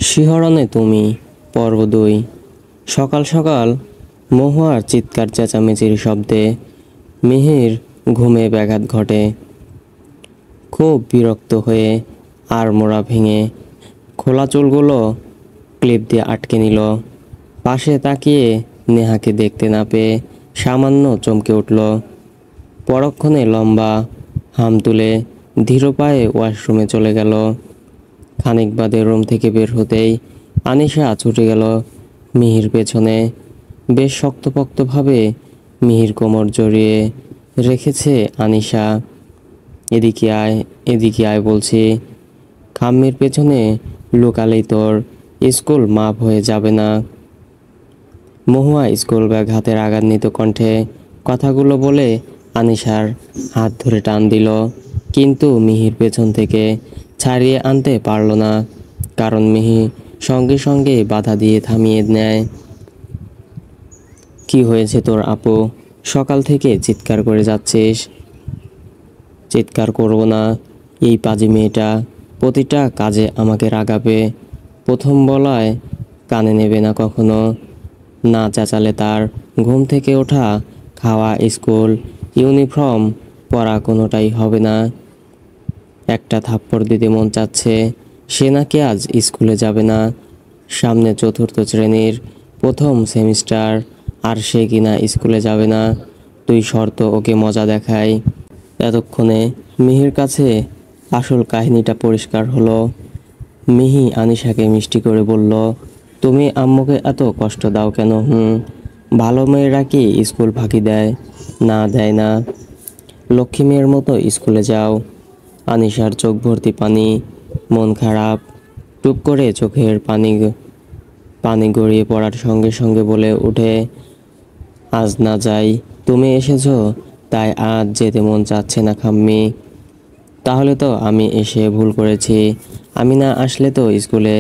শিহরণে তুমি। পর্ব 2। সকাল সকাল মহুয়ার চিৎকার চেঁচামেচির শব্দে মিহির ঘুমে ব্যাঘাত ঘটে। খুব বিরক্ত হয়ে আড়মোড়া ভেঙে খোলা চুলগুলো ক্লিপ দিয়ে আটকে নিল। পাশে তাকিয়ে নেহাকে দেখতে না পেয়ে সামান্য চমকে উঠল। পরক্ষণে লম্বা হাম তুলে ধীর পায়ে ওয়াশরুমে চলে গেল। খানিক বাদে রুম থেকে বের হতেই আনিশা ছুটে গেল মিহির পেছনে। বেশ শক্তপোক্তভাবে মিহির কোমর জড়িয়ে রেখেছে আনিশা। এদিকে আয় বলছি। খাম্মির পেছনে লুকালেই তোর স্কুল মাপ হয়ে যাবে না। মহুয়া স্কুল ব্যাগ হাতে রাগান্বিত কণ্ঠে কথাগুলো বলে আনিশার হাত ধরে টান দিল, কিন্তু মিহির পেছন থেকে ছাড়িয়ে আনতে পারল না, কারণ মিহি সঙ্গে সঙ্গে বাধা দিয়ে থামিয়ে নেয়। কি হয়েছে তোর আপু? সকাল থেকে চিৎকার করে যাচ্ছিস। চিৎকার করব না, এই পাজি মেয়েটা প্রতিটা কাজে আমাকে রাগাবে। প্রথম বলায় কানে নেবে না কখনো। না চেঁচালে তার ঘুম থেকে ওঠা, খাওয়া, স্কুল ইউনিফর্ম পরা কোনোটাই হবে না। একটা থাপ্পড় দিতে মন চাচ্ছে। সে নাকি আজ স্কুলে যাবে না। সামনে চতুর্থ শ্রেণীর প্রথম সেমিস্টার, আর সে কিনা স্কুলে যাবে না। তুই শর্ত ওকে মজা দেখাই। এতক্ষণে মিহির কাছে আসল কাহিনীটা পরিষ্কার হলো। মিহি আনিশাকে মিষ্টি করে বলল, তুমি আম্মুকে এত কষ্ট দাও কেন? ভালো মেয়েরা কি স্কুল ফাঁকি দেয়? না, দেয় না। লক্ষ্মী মেয়ের মতো স্কুলে যাও। আনিশার চোখ ভর্তি পানি, মন খারাপ। টুপ করে চোখের পানি গড়িয়ে পড়ার সঙ্গে সঙ্গে বলে উঠে, আজ না যাই। তুমি এসেছো তাই আজ যেতে মন চাচ্ছে না খাম্মি। তাহলে তো আমি এসে ভুল করেছি। আমি না আসলে তো স্কুলে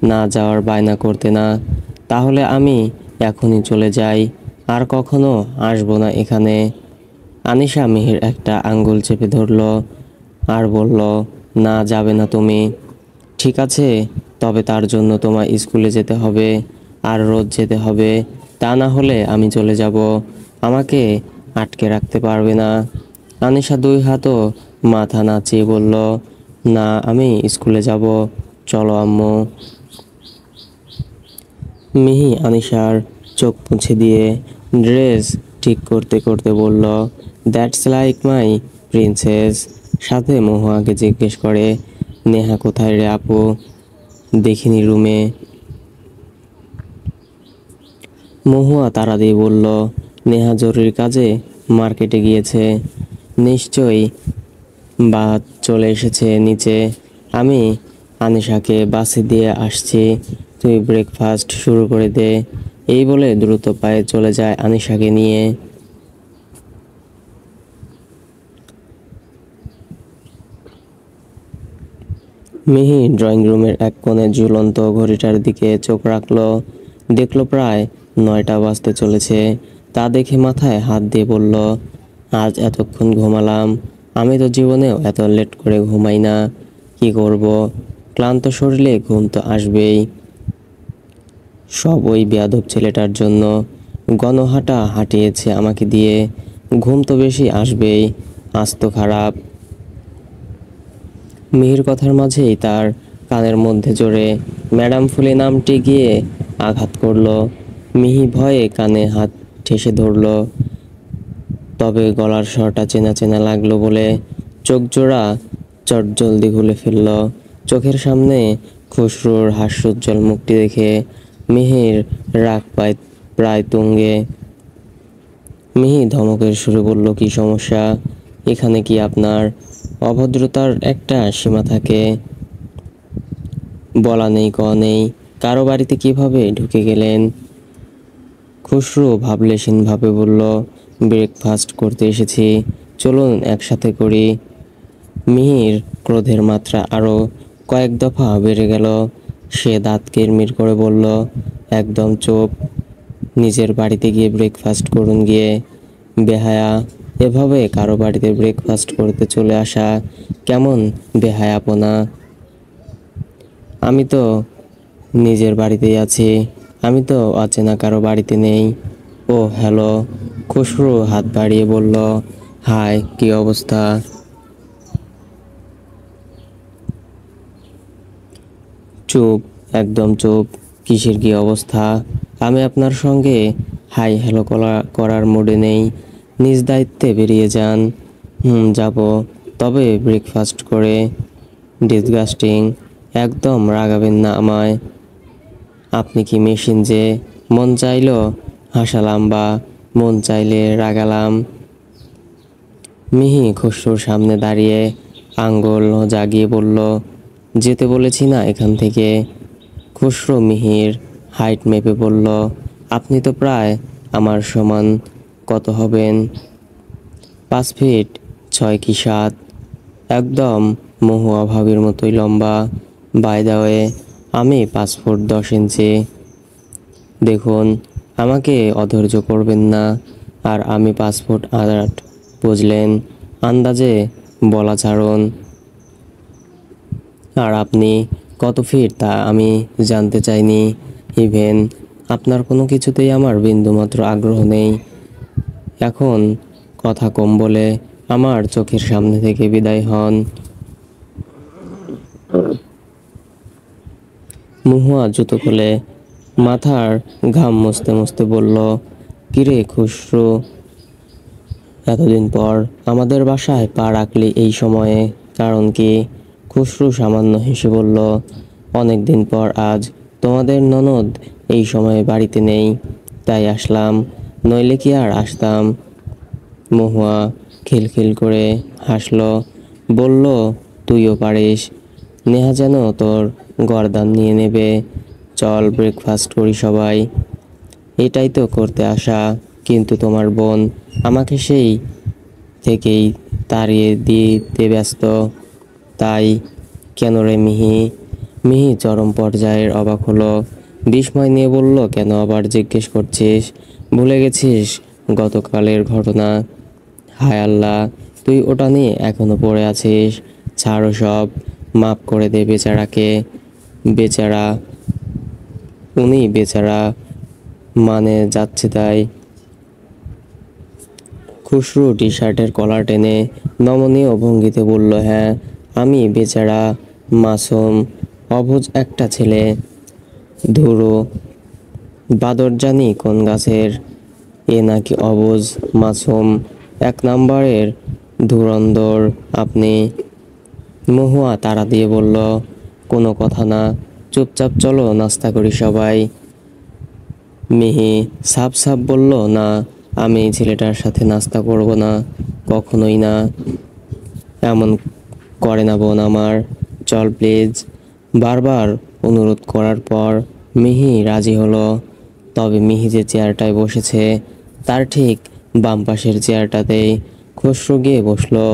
না যাওয়ার বায়না করতে না। তাহলে আমি এখনই চলে যাই, আর কখনো আসবো না এখানে। আনিশা মিহির একটা আঙ্গুল চেপে ধরল আর বলল, না, যাবে না তুমি। ঠিক আছে, তবে তার জন্য তোমার স্কুলে যেতে হবে, আর রোজ যেতে হবে। তা না হলে আমি চলে যাব। আমাকে আটকে রাখতে পারবে না। আনিশা দুই হাতও মাথা নাচিয়ে বলল, না, আমি স্কুলে যাব। চলো আম্মু। মিহি আনিশার চোখ মুছে দিয়ে ড্রেস ঠিক করতে করতে বলল, দ্যাটস লাইক মাই প্রিন্সেস। সাথে মহুয়াকে জিজ্ঞেস করে, নেহা কোথায় রে আপু? দেখিনি রুমে। মহুয়া তাড়া দিয়ে বলল, নেহা জরুরি কাজে মার্কেটে গিয়েছে। নিশ্চয়ই বাদ চলে এসেছে নিচে। আমি আনিশাকে বাসে দিয়ে আসছি, তুই ব্রেকফাস্ট শুরু করে দে। এই বলে দ্রুত পায়ে চলে যায় আনিশাকে নিয়ে। মিহি ড্রয়িং রুমের এক কোণে ঝুলন্ত ঘড়িটার দিকে চোখ রাখলো। দেখলো প্রায় 9টা বাজতে চলেছে। তা দেখে মাথায় হাত দিয়ে বলল, আজ এতক্ষণ ঘুমালাম। আমি তো জীবনেও এত লেট করে ঘুমাই না। কি করব, ক্লান্ত শরীরে ঘুম তো আসবেই। সব ওই বেয়াদব ছেলেটার জন্য। গণহাঁটা হাঁটিয়েছে আমাকে দিয়ে। ঘুম তো বেশি আসবেই। আজ তো খারাপ। মিহির কথার মাঝেই তার কানের মধ্যে জোরে ম্যাডাম ফুলি নামটি গিয়ে আঘাত করল। মিহি ভয়ে কানে হাত ঠেসে ধরল। তবে গলার স্বরটা চেনা চেনা লাগলো বলে চোখ জোড়া চটজলদি খুলে ফেলল। চোখের সামনে খুসরুর হাস্যোজ্জ্বল মুখটি দেখে মিহির রাগ পায় প্রায় তুঙ্গে। মিহি ধমকের সুরে বলল, কি সমস্যা? এখানে কি আপনার? অভদ্রতার একটা সীমা থাকে। বলা নেই ক নেই, কারো বাড়িতে কিভাবে ঢুকে গেলেন? খুসরু ভাবলেশীনভাবে বলল, ব্রেকফাস্ট করতে এসেছি, চলুন একসাথে করি। মিহির ক্রোধের মাত্রা আরও কয়েক দফা বেড়ে গেল। সে দাঁত কিরমির করে বলল, একদম চুপ। নিজের বাড়িতে গিয়ে ব্রেকফাস্ট করুন গিয়ে। বেহায়া, এভাবে কারো বাড়িতে ব্রেকফাস্ট করতে চলে আসা কেমন বেহায়াপনা। আমি তো নিজের বাড়িতেই আছি। আমি তো অচেনা কারো বাড়িতে নেই। ও হ্যালো। খুসরু হাত বাড়িয়ে বলল, হাই, কি অবস্থা? চুপ, একদম চুপ। কিসের কি অবস্থা? আমি আপনার সঙ্গে হাই হ্যালো করার মুডে নেই। নিজ দায়িত্বে বেরিয়ে যান। যাব, তবে ব্রেকফাস্ট করে। ডিসগাস্টিং। একদম রাগাবেন না আমায়। আপনি কি মেশিন যে মন চাইলো হাসালাম বা মন চাইলে রাগালাম? মিহি খসরুর সামনে দাঁড়িয়ে আঙ্গুল জাগিয়ে বলল, যেতে বলেছি না এখান থেকে। খসরু মিহির হাইট মেপে বলল, আপনি তো প্রায় আমার সমান। কত হবেন? 5 ফিট 6 কি 7। একদম মহুয়া ভাবির মতোই লম্বা। বাই দ্য ওয়ে, আমি 5 ফুট 10 ইঞ্চি। দেখুন, আমাকে অধৈর্য করবেন না। আর আমি 5 ফুট 8, বুঝলেন? আন্দাজে বলা ছাড়ুন। আর আপনি কত ফিট তা আমি জানতে চাইনি। ইভেন আপনার কোনো কিছুতেই আমার বিন্দুমাত্র আগ্রহ নেই। এখন কথা কম বলে আমার চোখের সামনে থেকে বিদায় হন। মহুয়া জুতো খুলে মাথার ঘাম মুছতে মুছতে বলল, কিরে খুসরু, এতদিন পর আমাদের বাসায় পা রাখলি এই সময়ে, কারণ কি? খুসরু সামান্য হেসে বলল, অনেক দিন পর আজ তোমাদের ননদ এই সময়ে বাড়িতে নেই, তাই আসলাম, নইলে কি আর আসতাম। মহুয়া খিলখিল করে হাসলো, বলল, তুইও পারিস। নেহা যেন তোর গর্দান নিয়ে নেবে। চল ব্রেকফাস্ট করি সবাই। এটাই তো করতে আসা, কিন্তু তোমার বোন আমাকে সেই থেকেই তাড়িয়ে দিতে ব্যস্ত। তাই? কেন রে মিহি? মিহি চরম পর্যায়ের অবাক হলো, বিস্ময় নিয়ে বলল, কেন আবার জিজ্ঞেস করছিস? ভুলে গেছিস গতকালের ঘটনা? হায় আল্লাহ, তুই ওটা নিয়ে এখনো পড়ে আছিস। ছাড়ো সব, মাফ করে দে বেচারাকে। বেচারা? উনি বেচারা মানে যাচ্ছে তাই? খুসরু টি শার্টের কলার টেনে নমনীয় ভঙ্গিতে বলল, হ্যাঁ, আমি বেচারা, মাসুম, অবুঝ একটা ছেলে। ধুরো, বাদর জানি কোন গাছের। এ নাকি অবুঝ, মাসুম, 1 নম্বরের ধুরন্ধর আপনি। মহুয়া তাড়া দিয়ে বলল, কোনো কথা না, চুপচাপ চলো নাস্তা করি সবাই। মিহি সাপ সাপ বলল, না, আমি এই ছেলেটার সাথে নাস্তা করব না, কখনোই না। এমন করে না বোন আমার, চল প্লিজ। বারবার অনুরোধ করার পর মিহি রাজি হলো। তবে মিহি যে চেয়ারটায় বসেছে তার ঠিক বাম পাশের চেয়ারটাতেই খসরু গিয়ে বসলো,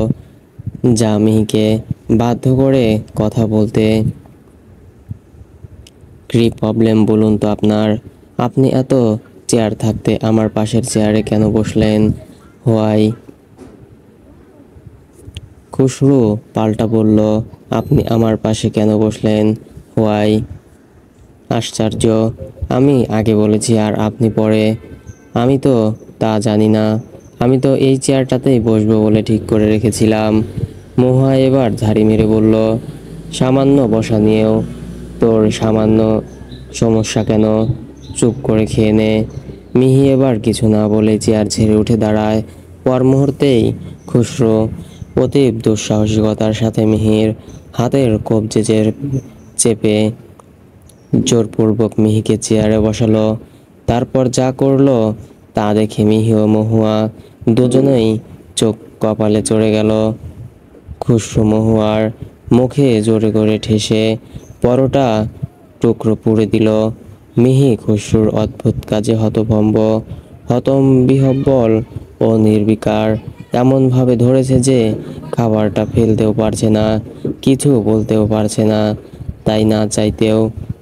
যা মিহিকে বাধ্য করে কথা বলতে। কি প্রবলেম বলুন তো আপনার? আপনি এত চেয়ার থাকতে আমার পাশের চেয়ারে কেন বসলেন? হোয়াই? খুসরু পাল্টা বলল, আপনি আমার পাশে কেন বসলেন? হোয়াই? আশ্চর্য, আমি আগে বলেছি আর আপনি পরে? আমি তো তা জানি না। আমি তো এই চেয়ারটাতেই বসবো বলে ঠিক করে রেখেছিলাম। মহুয়া এবার ঝাড়ি মেরে বলল, সামান্য বসা নিয়েও তোর সামান্য সমস্যা কেন? চুপ করে খেয়ে নে। মিহি এবার কিছু না বলে চেয়ার ছেড়ে উঠে দাঁড়ায়। পর মুহূর্তেই খুসরো অতীব দুঃসাহসিকতার সাথে মিহির হাতের কবজে চেপে জোরপূর্বক মিহিকে চেয়ারে বসালো। তারপর যা করলো তা দেখে মিহি ও মহুয়া দুজনেই চোখ কপালে চড়ে গেল। খুসরু মহুয়ার মুখে জোরে করে ঠেসে পরোটা টুকরো পুড়ে দিল। মিহি খুসরুর অদ্ভুত কাজে হতভম্ব, হতবিহ্বল ও নির্বিকার। এমনভাবে ধরেছে যে খাবারটা ফেলতেও পারছে না, কিছু বলতেও পারছে না। তাই না চাইতেও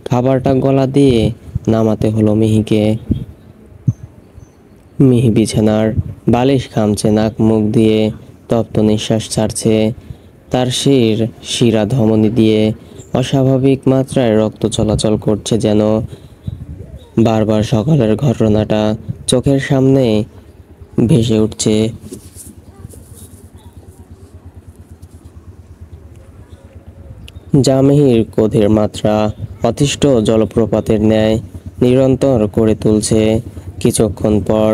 খাবারটা গলা দিয়ে নামাতে হলো মিহিকে। মিহি বিছানার বালিশ খামছে, নাক মুখ দিয়ে তপ্ত নিঃশ্বাস ছাড়ছে। তার শিরা ধমনী দিয়ে অস্বাভাবিক মাত্রায় রক্ত চলাচল করছে যেন। বারবার সকালের ঘটনাটা চোখের সামনে ভেসে উঠছে। যা মিহির ক্রোধের মাত্রা অতিষ্ঠ জলপ্রপাতের ন্যায় নিরন্তর করে তুলছে। কিছুক্ষণ পর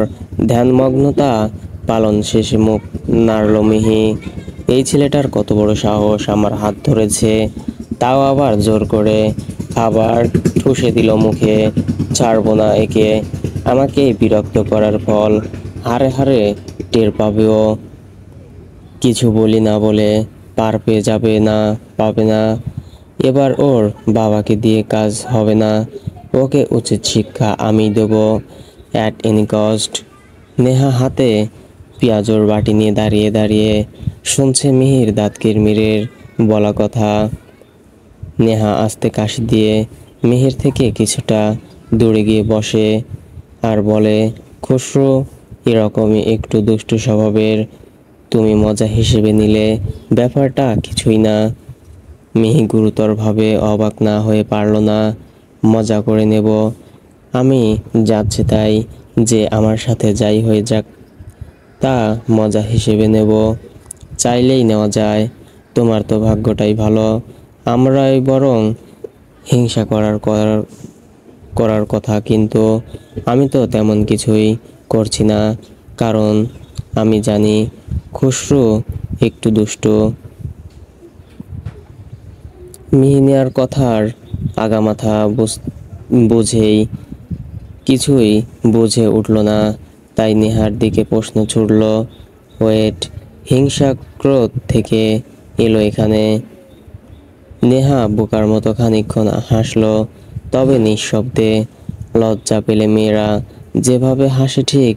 ধ্যানমগ্নতা পালন শেষে মুখ নাড়ল মিহি। এই ছেলেটার কত বড় সাহস, আমার হাত ধরেছে, তাও আবার জোর করে। আবার ঠুসে দিল মুখে। ছাড়বো না একে, আমাকে বিরক্ত করার ফল হারে হারে টের পাবেও। কিছু বলি না বলে পার পেয়ে পাবে না। এবার ওর বাবাকে দিয়ে কাজ হবে না, ওকে উচিত শিক্ষা আমি দেব, অ্যাট এনি কস্ট। নেহা হাতে পেঁয়াজের বাটি নিয়ে দাঁড়িয়ে দাঁড়িয়ে শুনছে মিহির দাঁত কিরমিরের বলা কথা। নেহা আস্তে কাশি দিয়ে মিহির থেকে কিছুটা দূরে গিয়ে বসে আর বলে, খুসরো এরকমই একটু দুষ্টু স্বভাবের, তুমি মজা হিসেবে নিলে ব্যাপারটা কিছুই না। মিহি গুরুতরভাবে অবাক না হয়ে পারল না। মজা করে নেব, আমি যাচ্ছে তাই, যে আমার সাথে যাই হয়ে যাক তা মজা হিসেবে নেব, চাইলেই নেওয়া যায়। তোমার তো ভাগ্যটাই ভালো, আমরাই বরং হিংসা করার কথা, কিন্তু আমি তো তেমন কিছুই করছি না, কারণ আমি জানি খুসরো একটু দুষ্টু। মিহিনিয়ার কথার আগামাথা বুঝেই কিছুই বুঝে উঠল না, তাই নেহার দিকে প্রশ্ন ছুড়ল, ওয়েট, হিংসা ক্রোধ থেকে এলো এখানে? নেহা বোকার মতো খানিকক্ষণ হাসল, তবে নিঃশব্দে। লজ্জা পেলে মেয়েরা যেভাবে হাসে ঠিক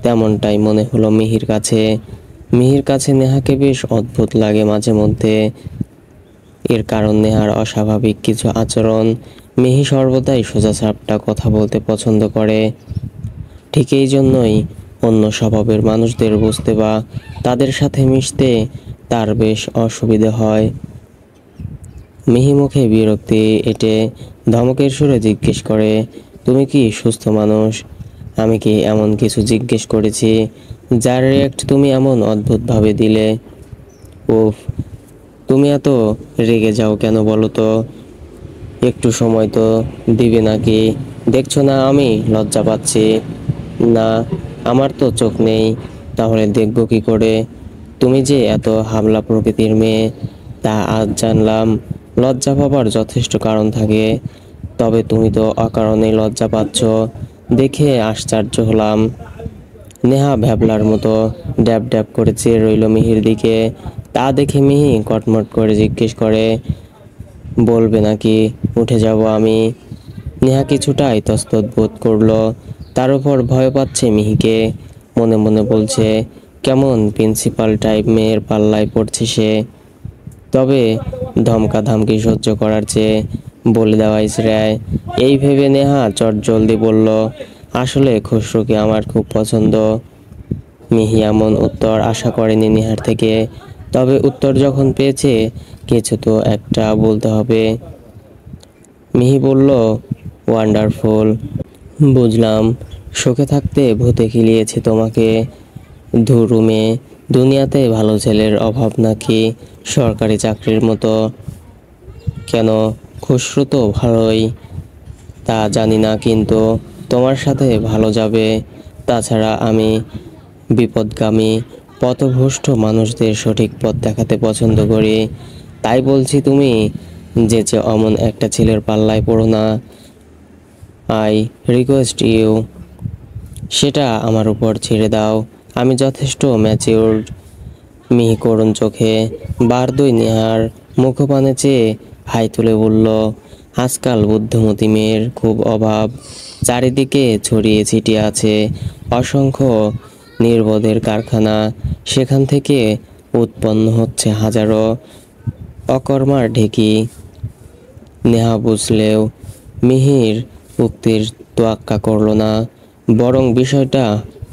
তেমনটাই মনে হলো মিহির কাছে। মিহির কাছে নেহাকে বেশ অদ্ভুত লাগে মাঝে মধ্যে। এর কারণ নেহার অস্বাভাবিক কিছু আচরণ। মিহি সর্বদাই সোজাসাপটা কথা বলতে পছন্দ করে। ঠিক এই জন্যই অন্য স্বভাবের মানুষদের বুঝতে বা তাদের সাথে মিশতে তার বেশ অসুবিধে হয়। মিহি মুখে বিরক্তি এঁটে ধমকের সুরে জিজ্ঞেস করে, তুমি কি সুস্থ মানুষ? আমি কি এমন কিছু জিজ্ঞেস করেছি যার রিয়াক্ট তুমি এমন অদ্ভুতভাবে দিলে? উফ, তুমি এত রেগে যাও কেন বলো তো? একটু সময় তো দিবে নাকি? দেখছো না আমি লজ্জা পাচ্ছি? না, আমার তো চোখ নেই, তাহলে দেখবো কি করে? তুমি যে এত হাবলা প্রকৃতির মেয়ে তা আজ জানলাম। লজ্জা পাবার যথেষ্ট কারণ থাকে, তবে তুমি তো অকারণেই লজ্জা পাচ্ছ, দেখে আশ্চর্য হলাম। নেহা ভ্যাবলার মতো ড্যাব ড্যাব করে চেয়ে রইল মিহির দিকে। তা দেখে মিহি কটমট করে জিজ্ঞেস করে, বলবে নাকি উঠে যাব আমি? নেহা কিছুটা ইতস্তত বোধ করলো, তার উপর ভয় পাচ্ছে মিহিকে। মনে মনে বলছে, কেমন প্রিন্সিপাল টাইপ মেয়ের পাল্লায় পড়ছে সে। তবে ধমকা ধামকি সহ্য করার চেয়ে বলে দেওয়াই শ্রেয়। এই ভেবে নেহা চটজলদি বলল, আসলে খুসরোকে আমার খুব পছন্দ। মিহি এমন উত্তর আশা করেনি নেহার থেকে, তবে উত্তর যখন পেয়েছে কিছু তো একটা বলতে হবে। মিহি বলল, ওয়ান্ডারফুল। বুঝলাম, সুখে থাকতে ভূতে খিলিয়েছে তোমাকে। ধুরুমে, দুনিয়াতে ভালো ছেলের অভাব নাকি সরকারি চাকরির মতো? কেন, খুসরো তো ভালোই, তা জানি না, কিন্তু তোমার সাথে ভালো যাবে। তাছাড়া আমি বিপদগামী পথভ্রষ্ট মানুষদের সঠিক পথ দেখাতে পছন্দ করি। তাই বলছি, তুমি যে অমন একটা ছেলের পাল্লায় পড়ো না। আই রিকোয়েস্ট ইউ, সেটা আমার উপর ছেড়ে দাও, আমি যথেষ্ট ম্যাচিউরড। মিহি করুণ চোখে বার দুই নেহার মুখপানে চেয়ে হাই তুলে বলল, আজকাল বুদ্ধিমতী মেয়ের খুব অভাব। চারিদিকে ছড়িয়ে ছিটিয়ে আছে অসংখ্য নির্বোধের কারখানা, সেখান থেকে উৎপন্ন হচ্ছে হাজারো অকর্মার ঢেঁকি। নেহা বুঝলেও মিহির উক্তির তোয়াক্কা করল না, বরং বিষয়টা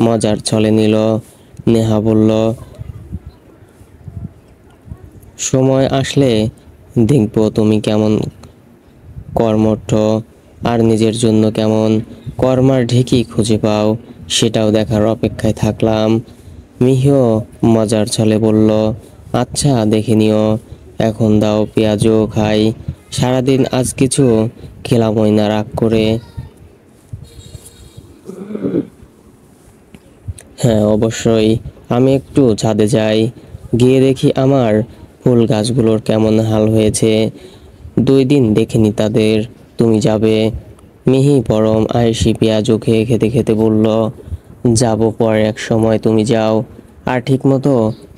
মজার ছলে নিল। নেহা বলল, সময় আসলে দেখব তুমি কেমন কর্মঠ আর নিজের জন্য কেমন কর্মার ঢেকি খুঁজে পাও, সেটাও দেখার অপেক্ষায় থাকলাম। মিহিও মজার ছলে বলল, আচ্ছা দেখে নিও, এখন দাও পেঁয়াজও খাই, সারাদিন আজ কিছু খেলামই না রাগ করে। হ্যাঁ অবশ্যই, আমি একটু ছাদে যাই, গিয়ে দেখি আমার ফুল গাছগুলোর কেমন হাল হয়েছে, 2 দিন দেখিনি তাদের। তুমি যাবে? মিহি পরম আয়েশি পেঁয়াজও খেয়ে খেতে খেতে বলল, যাব পরে এক সময়, তুমি যাও, আর ঠিক মতো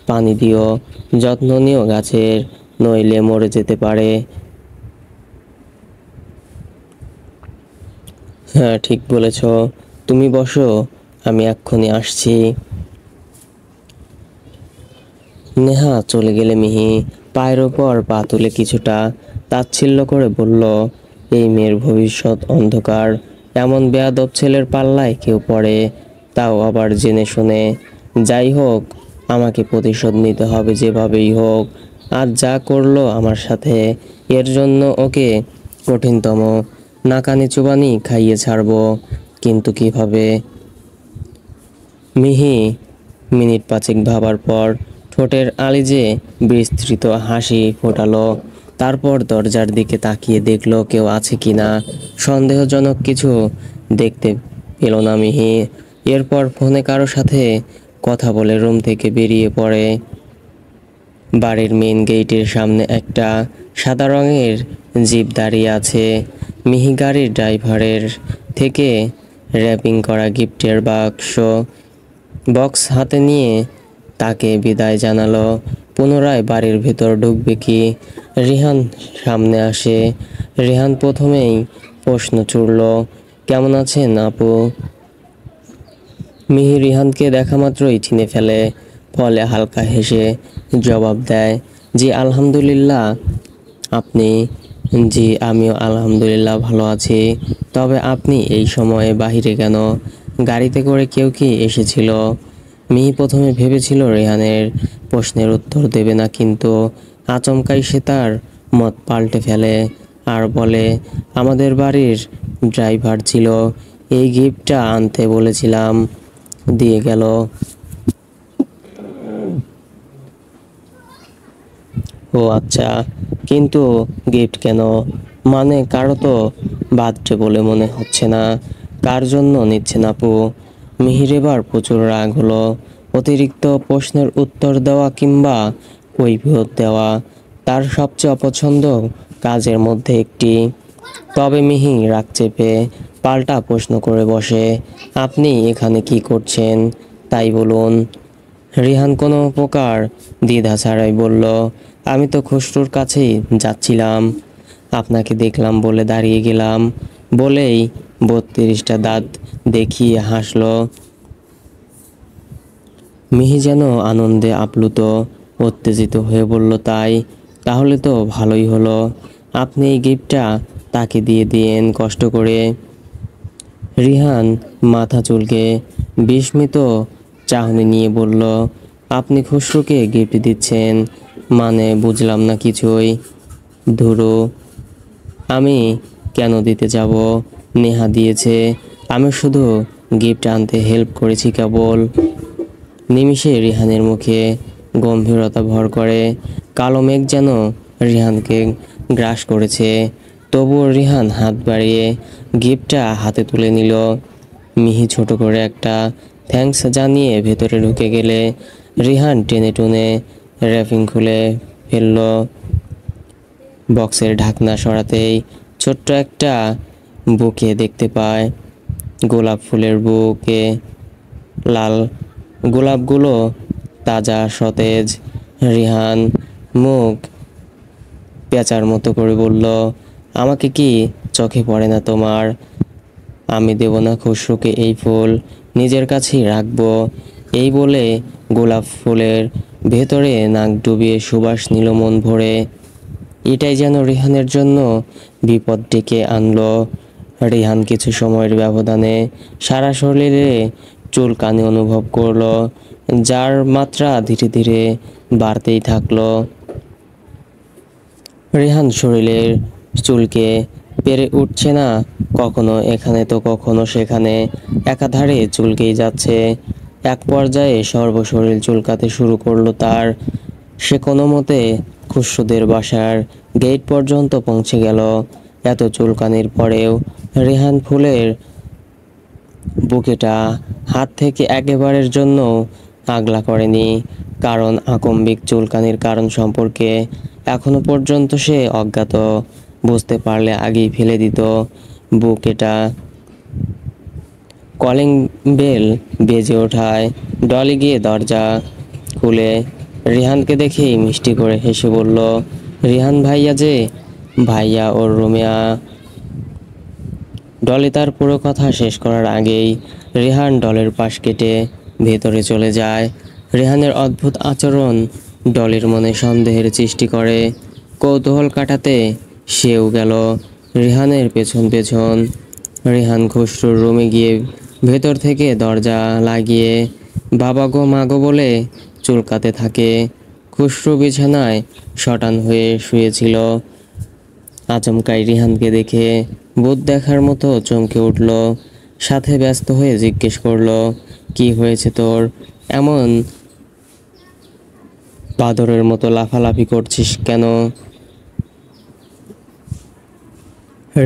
পানি দিও, যত্ন নিও গাছের, নইলে মরে যেতে পারে। হ্যাঁ ঠিক বলেছ, তুমি বসো, আমি এক্ষুনি আসছি। নেহা চলে গেলে মিহি পায়ের ওপর পা তুলে কিছুটা তাচ্ছিল্য করে বলল, এই মেয়ের ভবিষ্যৎ অন্ধকার, এমন বেয়াদব ছেলের পাল্লায় কেউ পড়ে, তাও আবার জেনে শুনে। যাই হোক, আমাকে প্রতিশোধ নিতে হবে যেভাবেই হোক। আজ যা করলো আমার সাথে, এর জন্য ওকে কঠিনতম নাকানি চুবানি খাইয়ে ছাড়বো, কিন্তু কিভাবে? মিহি মিনিট পাঁচেক ভাবার পর ঠোঁটের আলিজে বিস্তৃত হাসি ফোটালো। তারপর দরজার দিকে তাকিয়ে দেখলো কেউ আছে কিনা। সন্দেহজনক কিছু দেখতে পেল না মিহি। এরপর ফোনে কারো সাথে কথা বলে রুম থেকে বেরিয়ে পড়ে। বাড়ির মেইন গেটের সামনে একটা সাদা রঙের জিপ দাঁড়িয়ে আছে। মিহি গাড়ির ড্রাইভারের থেকে র্যাপিং করা গিফটের বক্স হাতে নিয়ে তাকে বিদায় জানালো। পুনরায় বাড়ির ভেতর ঢুকবে কি? রিহান সামনে আসে। রিহান প্রথমেই প্রশ্ন ছুড়ল, কেমন আছেন আপু? মিহি রিহানকে দেখা মাত্রই চিনে ফেলে, ফলে হালকা হেসে জবাব দেয়, জি আলহামদুলিল্লাহ, আপনি? জি আমিও আলহামদুলিল্লাহ ভালো আছি, তবে আপনি এই সময়ে বাহিরে কেন? গাড়িতে করে কেউ কি এসেছিল? মিহি প্রথমে ভেবেছিল রেহানের প্রশ্নের উত্তর দেবে না, কিন্তু আচমকাই সে তার মত পাল্টে ফেলে আর বলে, আমাদের বাড়ির ড্রাইভার ছিল, এই গিফটটা আনতে বলেছিলাম, দিয়ে গেল। ও আচ্ছা, কিন্তু গিফট কেন? মানে কারো তো বার্থডে বলে মনে হচ্ছে না, কার জন্য নিচ্ছেন আপু? মিহির এবার প্রচুর রাগ হলো। অতিরিক্ত প্রশ্নের উত্তর দেওয়া কিংবা কৈফিয়ত দেওয়া তার সবচেয়ে অপছন্দ কাজের মধ্যে একটি। তবে মিহি রাগ চেপে পাল্টা প্রশ্ন করে বসে, আপনি এখানে কি করছেন তাই বলুন। রিহান কোনো প্রকার দ্বিধা ছাড়াই বলল, আমি তো খুসরুর কাছেই যাচ্ছিলাম, আপনাকে দেখলাম বলে দাঁড়িয়ে গেলাম, বলেই 32টা দাঁত দেখিয়ে হাসলো। মিহি যেন আনন্দে আপ্লুত, উত্তেজিত হয়ে বলল, তাহলে তো ভালোই হলো, আপনি এই গিফটটা তাকে দিয়ে দিয়েন কষ্ট করে। রিহান মাথা চুলকে বিস্মিত চাহনি নিয়ে বলল, আপনি খুসরুকে গিফট দিচ্ছেন মানে বুঝলাম না কিছুই। ধুরু, আমি কেন দিতে যাব? নেহা দিয়েছে, আমি শুধু গিফট আনতে হেল্প করেছি কেবল। নিমিষে রিহানের মুখে গম্ভীরতা ভর করে। কালো মেঘ যেন রিহানকে গ্রাস করেছে। তবুও রিহান হাত বাড়িয়ে গিফটটা হাতে তুলে নিল। মিহি ছোট করে একটা থ্যাঙ্কস জানিয়ে ভেতরে ঢুকে গেলে রিহান টেনে টুনে র্যাপিং খুলে ফেলল। বক্সের ঢাকনা সরাতেই ছোট্ট একটা বুকে দেখতে পায়। গোলাপ ফুলের বুকে, লাল গোলাপগুলো তাজা সতেজ। রিহান মুখ পেঁচার মতো করে বলল, আমাকে কি চোখে পড়ে না তোমার? আমি দেব না খুসরুকে এই ফুল, নিজের কাছেই রাখবো। এই বলে গোলাপ ফুলের ভেতরে নাক ডুবিয়ে সুবাস নিল মন ভরে। এটাই যেন রিহানের জন্য বিপদ ডেকে আনলো। রিহান কিছু সময়ের ব্যবধানে সারা শরীরে চুলকানি অনুভব করলো, যার মাত্রা ধীরে ধীরে বাড়তেই থাকলো। রেহান শরীরের চুলকে পেরে উঠছে না, কখনো এখানে তো কখনো সেখানে, একাধারে চুলকেই যাচ্ছে। এক পর্যায়ে সর্বশরীর চুলকাতে শুরু করলো তার। সে কোনো মতে খুশরুদের বাসার গেট পর্যন্ত পৌঁছে গেল। এত চুলকানির পরেও রেহান ফুলের বুকেটা হাত থেকে একেবারের জন্য আগলা করেনি, কারণ আকম্বিক চুলকানির কারণ সম্পর্কে এখনো পর্যন্ত সে অজ্ঞাত। বুঝতে পারলে আগেই ফেলে দিত বুকেটা। কলিং বেল বেজে ওঠায় ডলি গিয়ে দরজা খুলে রিহানকে দেখেই মিষ্টি করে হেসে বলল, রিহান ভাইয়া যে। ভাইয়া ওর রুমে আ। ডলি তার পুরো কথা শেষ করার আগেই রেহান ডলের পাশ কেটে ভেতরে চলে যায়। রেহানের অদ্ভুত আচরণ ডলির মনে সন্দেহের সৃষ্টি করে। কৌতূহল কাটাতে সেও গেল রেহানের পেছন পেছন। রেহান খুশরুর রুমে গিয়ে ভেতর থেকে দরজা লাগিয়ে বাবা গো মা গো বলে চুলকাতে থাকে। খুশরু বিছানায় শটান হয়ে শুয়েছিল। আচমকাই রিহানকে দেখে ভূত দেখার মতো চমকে উঠল, সাথে ব্যস্ত হয়ে জিজ্ঞেস করলো, কি হয়েছে তোর? এমন বাদরের মতো লাফালাফি করছিস কেন?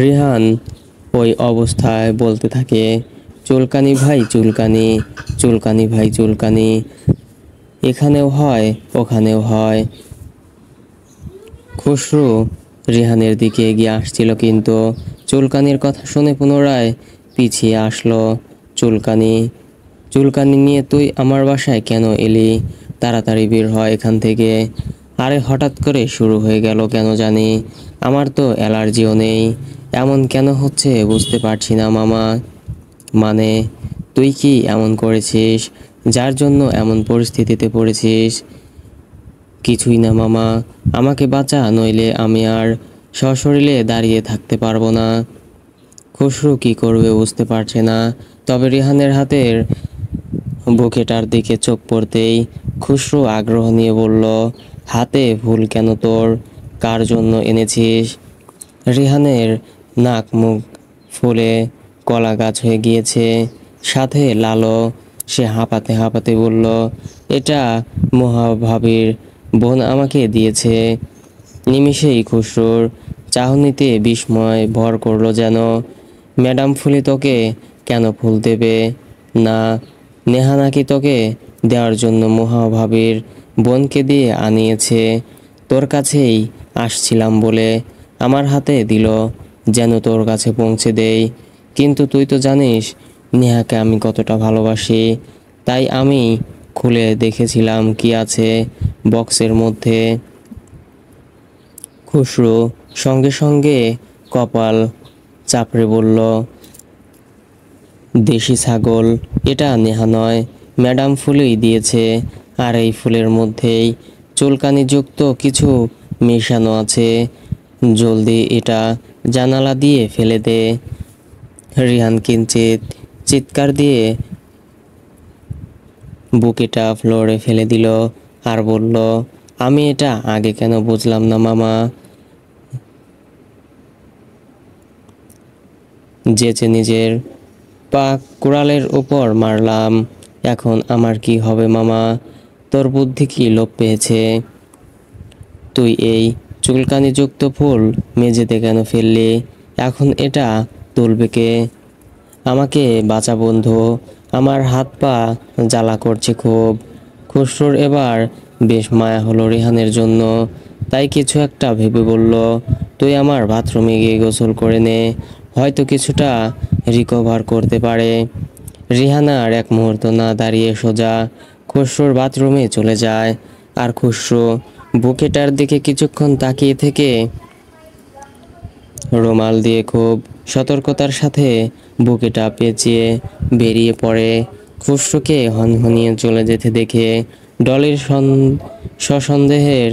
রিহান ওই অবস্থায় বলতে থাকে, চুলকানি ভাই চুলকানি, চুলকানি ভাই চুলকানি, এখানেও হয় ওখানেও হয়। খুশরু রিহানের দিকে এগিয়ে আসছিল, কিন্তু চুলকানির কথা শুনে পুনরায় পিছিয়ে আসলো। চুলকানি? চুলকানি নিয়ে তুই আমার বাসায় কেন এলি? তাড়াতাড়ি বের হয় এখান থেকে। আরে হঠাৎ করে শুরু হয়ে গেল কেন জানি, আমার তো অ্যালার্জিও নেই। এমন কেন হচ্ছে বুঝতে পারছি না মামা। মানে তুই কি এমন করেছিস যার জন্য এমন পরিস্থিতিতে পড়েছিস? কিছুই না মামা, আমাকে বাঁচা, নইলে আমি আর সশরীরে দাঁড়িয়ে থাকতে পারবো না। খুশরু কি করবে বুঝতে পারছে না। তবে রিহানের হাতের বুকেটার দিকে চোখ পড়তেই খুশরু আগ্রহ নিয়ে বলল, হাতে ফুল কেন তোর? কার জন্য এনেছিস? রিহানের নাক মুখ ফুলে কলা গাছ হয়ে গিয়েছে, সাথে লালও। সে হাঁপাতে হাঁপাতে বলল, এটা মহাভাবীর বোন আমাকে দিয়েছে। নিমিষেই খুশরুর চাহনিতে বিস্ময় ভর করলো যেন। ম্যাডাম ফুলি তোকে কেন ফুল দেবে? না, নেহা নাকি তোকে দেওয়ার জন্য মহাভাবীর বোনকে দিয়ে আনিয়েছে। তোর কাছেই আসছিলাম বলে আমার হাতে দিল, যেন তোর কাছে পৌঁছে দেই। কিন্তু তুই তো জানিস নেহাকে আমি কতটা ভালোবাসি, তাই আমি খুলে দেখেছিলাম কি আছে বক্সের মধ্যে। খুশরু সঙ্গে সঙ্গে কপাল চাপড়ে বলল, দেশি ছাগল, এটা নেহা নয়, ম্যাডাম ফুলই দিয়েছে। আর এই ফুলের মধ্যেই চুলকানিযুক্ত কিছু মেশানো আছে। জলদি এটা জানালা দিয়ে ফেলে দে। রিহান কিঞ্চিত চিৎকার দিয়ে বুকেটা ফ্লোরে ফেলে দিল আর বলল, আমি এটা আগে কেন বুঝলাম না মামা। যেচে নিজের পা কুড়ালের উপর মারলাম। এখন আমার কি হবে মামা? তোর বুদ্ধি কি লোপ পেয়েছে? তুই এই চুলকানিযুক্ত ফুল মেঝেতে কেন ফেললি? এখন এটা তুলবে কে? আমাকে বাঁচা বন্ধু, আমার হাত পা জ্বালা করছে খুব। খুশরুর এবার বেশ মায়া হলো রেহানের জন্য, তাই কিছু একটা ভেবে বলল, তুই আমার বাথরুমে গিয়ে গোসল করে নে, হয়তো কিছুটা রিকভার করতে পারে। রিহানা আর এক মুহূর্ত না দাঁড়িয়ে সোজা খুশরুর বাথরুমে চলে যায়। আর খুশরু বুকেটার দিকে কিছুক্ষণ তাকিয়ে থেকে রুমাল দিয়ে খুব সতর্কতার সাথে বুকেটা পেঁচিয়ে বেরিয়ে পড়ে। খুশরুকে হনহনিয়ে চলে যেতে দেখে ডলির সসন্দেহের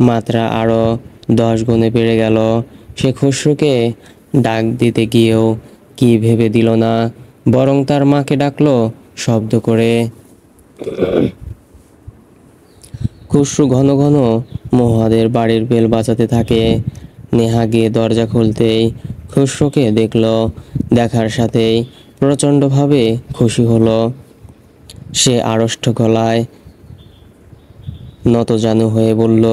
মাত্রা আরও 10 গুণে বেড়ে গেল। সে খুশরুকে ডাক দিতে গিয়েও কি ভেবে দিল না, বরং তার মাকে ডাকলো শব্দ করে। খুশরু ঘন ঘন মহুয়াদের বাড়ির বেল বাজাতে থাকে। নেহা গিয়ে দরজা খুলতেই খুসরোকে দেখলো। দেখার সাথেই প্রচণ্ডভাবে খুশি হলো। সে আড়ষ্ট গলায় নতজানু হয়ে বলল,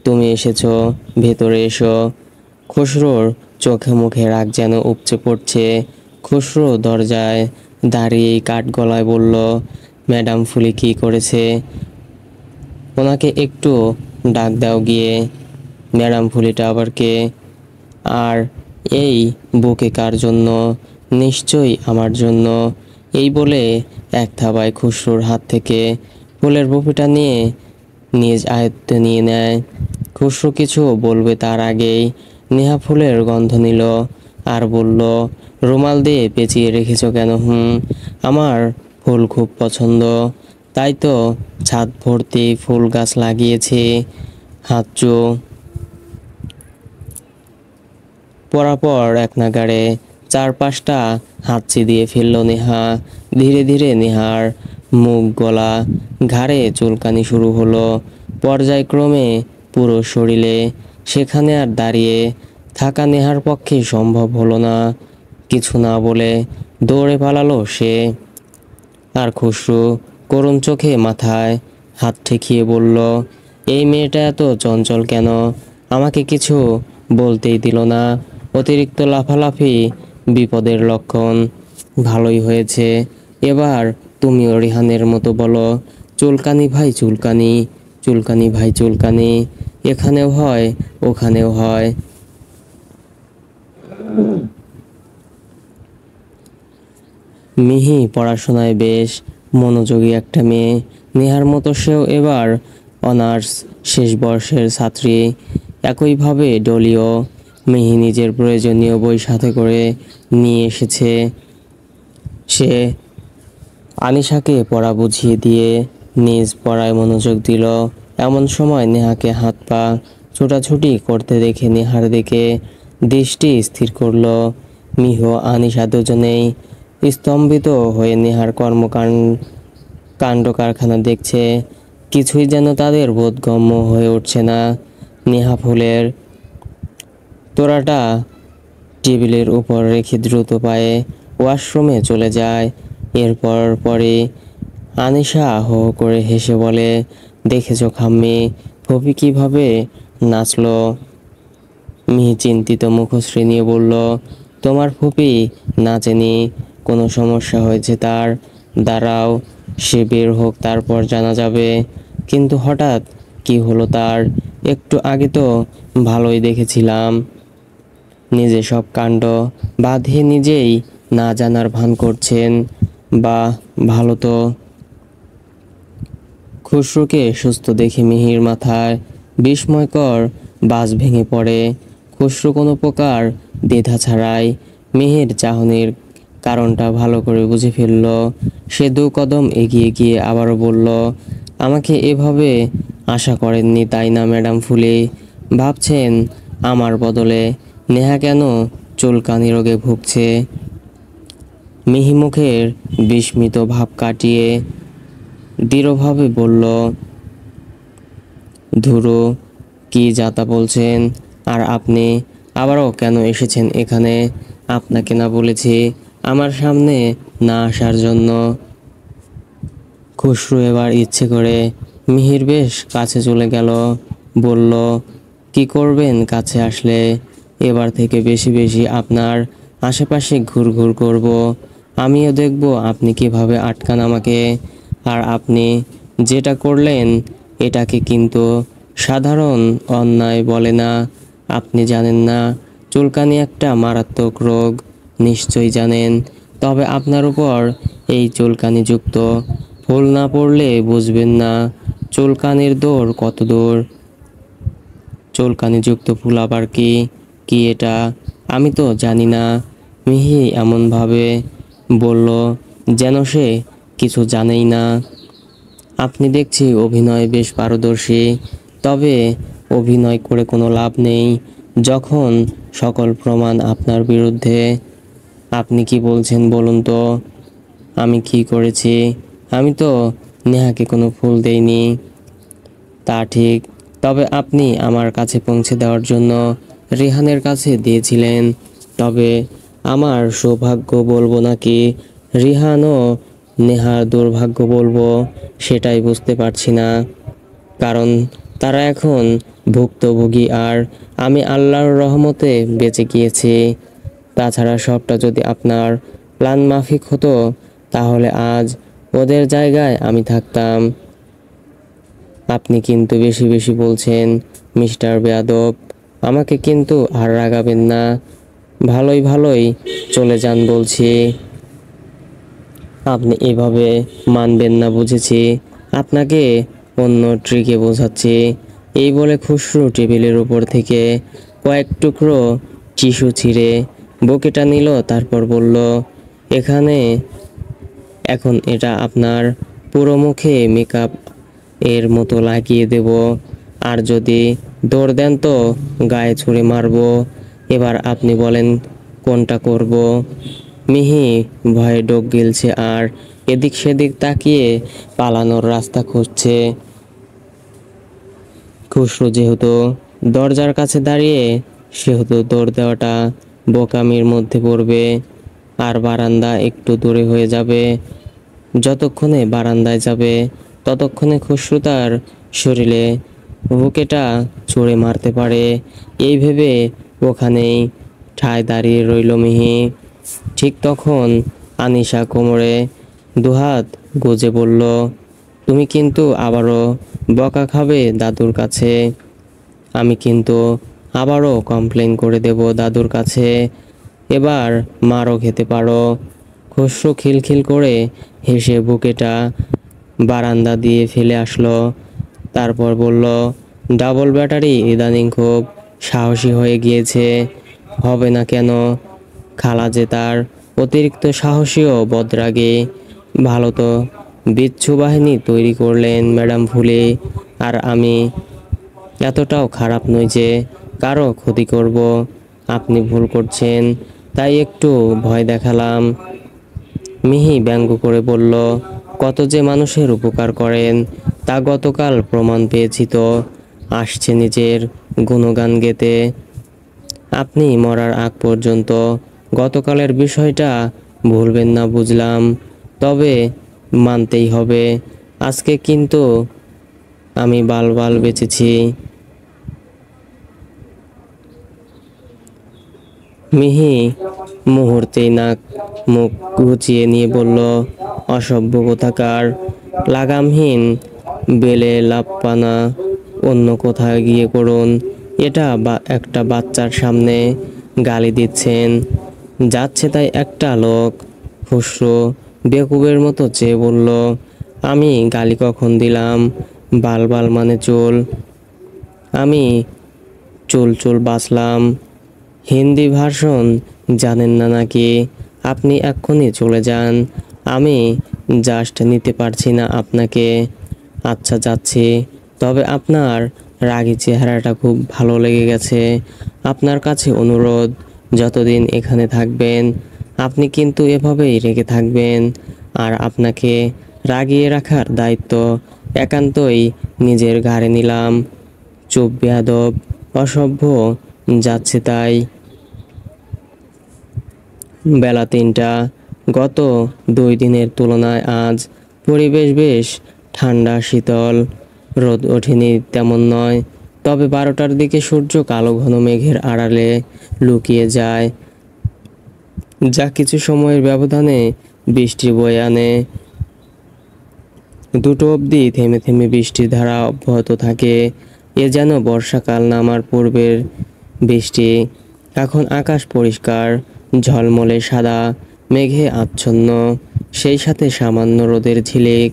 তুমি এসেছো, ভেতরে এসো। খুসরোর চোখে মুখে রাগ যেন উপচে পড়ছে। খুসরো দরজায় দাঁড়িয়েই কাঠ গলায় বলল, ম্যাডাম ফুলি কি করেছে? ওনাকে একটু ডাক দাও গিয়ে। ম্যাডাম ফুলিটা আবার কে? আর এই বুকে কার জন্য? নিশ্চয়ই আমার জন্য। এই বলে এক থাবায় খুসরোর হাত থেকে ফুলের বুপিটা নিয়ে নিজ আয়ত্তে নিয়ে নেয়। খুসরো কিছু বলবে তার আগেই নেহা ফুলের গন্ধ নিল আর বলল, রুমাল দিয়ে পেঁচিয়ে রেখেছো কেন? আমার ফুল খুব পছন্দ, তাই তো ছাদ ভর্তি ফুল গাছ লাগিয়েছি। হাতচো পরাপর এক নাগাড়ে 4-5টা হাতচি দিয়ে ফেলল নেহা। ধীরে ধীরে নেহার মুখ, গলা, ঘাড়ে চুলকানি শুরু হলো পর্যায়ক্রমে পুরো শরীরে। সেখানে আর দাঁড়িয়ে থাকা নেহার পক্ষে সম্ভব হলো না। কিছু না বলে দৌড়ে পালালো সে। আর খুসরো করুণ চোখে মাথায় হাত ঠেকিয়ে বলল, এই মেয়েটা এত চঞ্চল কেন? আমাকে কিছু বলতেই দিল না। অতিরিক্ত লাফালাফি বিপদের লক্ষণ। ভালোই হয়েছে, এবার তুমিও রিহানের মতো বলো, চুলকানি ভাই চুলকানি, চুলকানি ভাই চুলকানি। এখানেও হয়, ওখানেও হয়। মিহি পড়াশোনায় বেশ মনোযোগী একটা মেয়ে। নেহার মতো সেও এবার অনার্স শেষ বর্ষের ছাত্রী। একইভাবে ডলিও। মিহি নিজের প্রয়োজনীয় বই সাথে করে নিয়ে এসেছে। সে আনিশাকে পড়া বুঝিয়ে দিয়ে নিজ পড়ায় মনোযোগ দিল। এমন সময় নেহাকে হাত পা ছোটাছুটি করতে দেখে নেহার দিকে দৃষ্টি স্থির করল। মিহ, আনিশা দুজনেই স্তম্ভিত হয়ে নেহার কাণ্ড কারখানা দেখছে। কিছুই যেন তাদের বোধগম্য হয়ে উঠছে না। নেহা ফুলের তোড়াটা টেবিলের উপর রেখে দ্রুত পায়ে ওয়াশরুমে চলে যায়। এরপর পরে আনিশা হো করে হেসে বলে, দেখেছো খাম্মি, ফুপি কিভাবে নাচলো? মিহি চিন্তিত মুখশ্রী নিয়ে বলল, তোমার ফুপি নাচেনি, কোনো সমস্যা হয়েছে তার। দাঁড়াও, সে বের হোক, তারপর জানা যাবে। কিন্তু হঠাৎ কি হলো তার? একটু আগে তো ভালোই দেখেছিলাম। নিজে সব কাণ্ড বাঁধিয়ে নিজেই না জানার ভান করছেন। বাহ, ভালো তো। খুসরোকে সুস্থ দেখে মিহির মাথায় বিস্ময়কর বাজ ভেঙে পড়ে। খুসরো কোনো প্রকার দ্বিধা ছাড়াই মিহির চাহনির কারণটা ভালো করে বুঝে ফেলল। সে 2 কদম এগিয়ে গিয়ে আবারও বলল, আমাকে এভাবে আশা করেননি তাই না ম্যাডাম ফুলি? ভাবছেন আমার বদলে নেহা কেন চুলকানি রোগে ভুগছে? মিহি মুখের বিস্মিত ভাব কাটিয়ে দৃঢ়ভাবে বলল, ধুরো, কি যাতা বলছেন? আর আপনি আবারও কেন এসেছেন এখানে? আপনাকে না বলেছি আমার সামনে না আসার জন্য? খুসরো এবার ইচ্ছে করে মিহির বেশ কাছে চলে গেল। বলল, কি করবেন কাছে আসলে? এবার থেকে বেশি বেশি আপনার আশেপাশে ঘুরঘুর করব। আমিও দেখব আপনি কিভাবে আটকান আমাকে। আর আপনি যেটা করলেন এটাকে কিন্তু সাধারণ অন্যায় বলে না। আপনি জানেন না চুলকানি একটা মারাত্মক রোগ? নিশ্চয়ই জানেন। তবে আপনার উপর এই চুলকানিযুক্ত ফুল না পড়লে বুঝবেন না চুলকানির দৌড় কত দূর। চুলকানিযুক্ত ফুল আবার কি? কি এটা? আমি তো জানি না। মিহি এমনভাবে বলল যেন সে কিছু জানেই না। আপনি দেখছি অভিনয় বেশ পারদর্শী। তবে অভিনয় করে কোনো লাভ নেই যখন সকল প্রমাণ আপনার বিরুদ্ধে। আপনি কি বলছেন বলুন তো? আমি কি করেছি? আমি তো নেহাকে কোনো ফুল দেইনি। তা ঠিক, তবে আপনি আমার কাছে পৌঁছে দেওয়ার জন্য রিহানের কাছে দিয়েছিলেন। তবে আমার সৌভাগ্য বলবো নাকি রিহান ও নেহার দুর্ভাগ্য বলবো সেটাই বুঝতে পারছি না। কারণ তারা এখন ভুক্তভোগী আর আমি আল্লাহর রহমতে বেঁচে গিয়েছি। তাছাড়া সবটা যদি আপনার প্ল্যান মাফিক হতো তাহলে আজ ওদের জায়গায় আমি থাকতাম। আপনি কিন্তু বেশি বেশি বলছেন মিস্টার বেয়াদব। আমাকে কিন্তু আর রাগাবেন না। ভালোই ভালোই চলে যান বলছি। আপনি এভাবে মানবেন না বুঝেছি। আপনাকে অন্য ট্রিকে বোঝাচ্ছি। এই বলে খুসরু টেবিলের উপর থেকে কয়েক টুকরো টিস্যু ছিঁড়ে বুকেটা নিল, তারপর বলল, এখানে এখন এটা আপনার পুরো মুখে মেকআপ এর মতো লাগিয়ে দেব। আর যদি দৌড় দেন তো গায়ে ছুঁড়ে মারবো। এবার আপনি বলেন কোনটা করব। মিহি ভয়ে ডোক গিলছে আর এদিক সেদিক তাকিয়ে পালানোর রাস্তা খুঁজছে। খুসরু যেহেতু দরজার কাছে দাঁড়িয়ে, সেহেতু দৌড় দেওয়াটা বোকামির মধ্যে পড়বে। আর বারান্দা একটু দূরে হয়ে যাবে। যতক্ষণে বারান্দায় যাবে ততক্ষণে খুসরু তার শরীরে বুকেটা ছুঁড়ে মারতে পারে এই ভেবে ওখানেই ঠায় দাঁড়িয়ে রইল মিহি। ঠিক তখন আনিশা কোমরে দুহাত গুজে বলল, তুমি কিন্তু আবারও বকা খাবে দাদুর কাছে। আমি কিন্তু আবারও কমপ্লেন করে দেব দাদুর কাছে। এবার মারও খেতে পারো। খসরু খিলখিল করে হেসে বুকেটা বারান্দা দিয়ে ফেলে আসলো। তারপর বলল, ডাবল ব্যাটারি ইদানিং খুব সাহসী হয়ে গিয়েছে। হবে না কেন? খালা যে তার অতিরিক্ত সাহসী ও বদরাগী। ভালো তো বিচ্ছু বাহিনী তৈরি করলেন ম্যাডাম ফুলি। আর আমি এতটাও খারাপ নই যে কারো ক্ষতি করব। আপনি ভুল করছেন, তাই একটু ভয় দেখালাম। মিহি ব্যঙ্গ করে বলল, কত যে মানুষের উপকার করেন তা গতকাল প্রমাণ পেয়েছি তো। আসছে নিজের গুণগান গেতে। আপনি মরার আগ পর্যন্ত গতকালের বিষয়টা ভুলবেন না বুঝলাম। তবে মানতেই হবে আজকে কিন্তু আমি বাল বেঁচেছি। মিহি মুহূর্তেই নাক মুখ গুছিয়ে নিয়ে বলল, অসভ্য কোথাকার, লাগামহীন বেলে লাপ্পানা অন্য কোথায় গিয়ে করুন। এটা একটা বাচ্চার সামনে গালি দিচ্ছেন। যাচ্ছে তাই একটা লোক। খুসরু বেকুবের মতো চেয়ে বলল, আমি গালি কখন দিলাম? বাল মানে চুল। আমি চুল বাঁচলাম। হিন্দি ভার্সন জানেন না নাকি? আপনি এক্ষুনি চলে যান। আমি জাস্ট নিতে পারছি না আপনাকে। আচ্ছা যাচ্ছি। তবে আপনার রাগী চেহারাটা খুব ভালো লেগে গেছে। আপনার কাছে অনুরোধ, যতদিন এখানে থাকবেন আপনি কিন্তু এভাবেই রেগে থাকবেন। আর আপনাকে রাগিয়ে রাখার দায়িত্ব একান্তই নিজের ঘাড়ে নিলাম। চুপ বেয়াদব, অসভ্য। যাচ্ছে তাই। বেলা ৩টা। গত 2 দিনের তুলনায় আজ পরিবেশ বেশ ঠান্ডা শীতল। রোদ ওঠেনি তেমন নয়, তবে 12টার দিকে সূর্য কালো ঘন মেঘের আড়ালে লুকিয়ে যায়, যা কিছু সময়ের ব্যবধানে বৃষ্টি বয়ে আনে। 2টো অবধি থেমে থেমে বৃষ্টির ধারা অব্যাহত থাকে। এ যেন বর্ষাকাল নামার পূর্বের বৃষ্টি। এখন আকাশ পরিষ্কার, ঝলমলে সাদা মেঘে আচ্ছন্ন, সেই সাথে সামান্য রোদের ঝিলিক।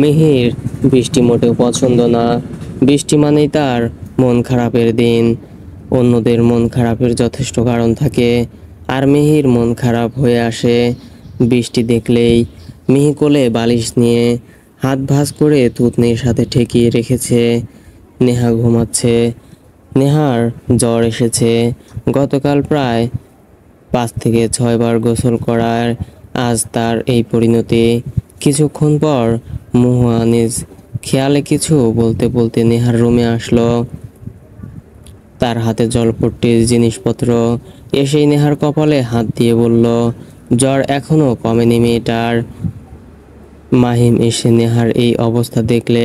মিহির বৃষ্টি মোটেও পছন্দ না। বৃষ্টি মানেই তার মন খারাপের দিন। অন্যদের মন খারাপের যথেষ্ট কারণ থাকে, আর মিহির মন খারাপ হয়ে আসে বৃষ্টি দেখলেই। মিহি কোলে বালিশ নিয়ে হাত ভাঁজ করে থুতনির সাথে ঠেকিয়ে রেখেছে। নেহা ঘুমাচ্ছে। নেহার জ্বর এসেছে। গতকাল প্রায় 5 থেকে 6 বার গোসল করার আজ তার এই পরিণতি। কিছুক্ষণ পর মুহানিজ খেয়ালে কিছু বলতে বলতে নেহার রুমে আসলো। তার হাতে জলপট্টির জিনিসপত্র। এসেই নেহার কপালে হাত দিয়ে বলল, জ্বর এখনো কমেনি মেয়েটার। মাহিম এসে নেহার এই অবস্থা দেখলে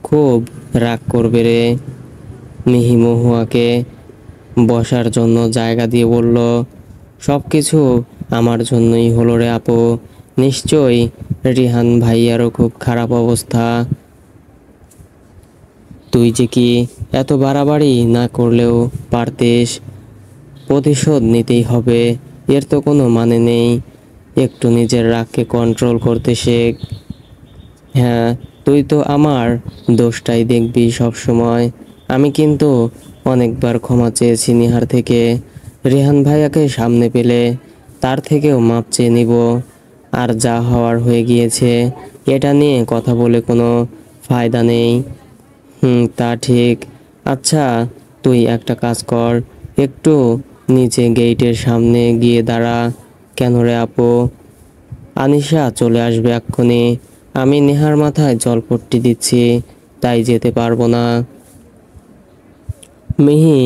খুব রাগ করবে রে। মিহি মহুয়াকে বসার জন্য জায়গা দিয়ে বলল, সব কিছু আমার জন্যই হলো রে আপু। নিশ্চয়ই রিহান ভাইয়ারও খুব খারাপ অবস্থা। তুই যে কি এত বাড়াবাড়ি না করলেও পারতিস। প্রতিশোধ নিতেই হবে, এর তো কোনো মানে নেই। একটু নিজের রাগকে কন্ট্রোল করতে শেখ। হ্যাঁ, তুই তো আমার দোষটাই দেখবি সব সময়। আমি কিন্তু অনেকবার ক্ষমা চেয়েছি নিহার থেকে। রেহান ভাইয়াকে সামনে পেলে তার থেকেও মাপ চেয়ে নিব। আর যা হওয়ার হয়ে গিয়েছে, এটা নিয়ে কথা বলে কোনো ফায়দা নেই। তা ঠিক। আচ্ছা, তুই একটা কাজ কর, একটু নিচে গেটের সামনে গিয়ে দাঁড়া। কেন রে আপু? আনিশা চলে আসবে এক্ষুনি। আমি নেহার মাথায় জলপট্টি দিচ্ছি, তাই যেতে পারবো না। মিহি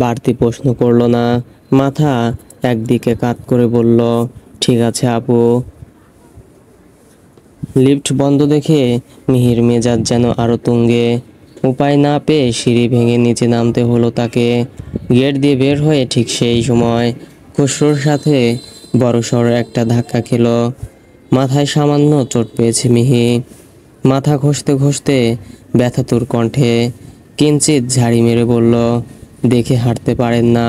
বাড়তি প্রশ্ন করলো না, মাথা একদিকে কাত করে বলল, ঠিক আছে আপু। লিফট বন্ধ দেখে মিহির মেজাজ যেন আরো তুঙ্গে। উপায় না পেয়ে সিঁড়ি ভেঙে নিচে নামতে হলো তাকে। গেট দিয়ে বের হয়ে ঠিক সেই সময় খসরুর সাথে বড়সড় একটা ধাক্কা খেলো। মাথায় সামান্য চোট পেয়েছে মিহি। মাথা ঘষতে ঘষতে ব্যথাতুর কণ্ঠে কিঞ্চিত ঝাড়ি মেরে বলল, দেখে হাঁটতে পারেন না,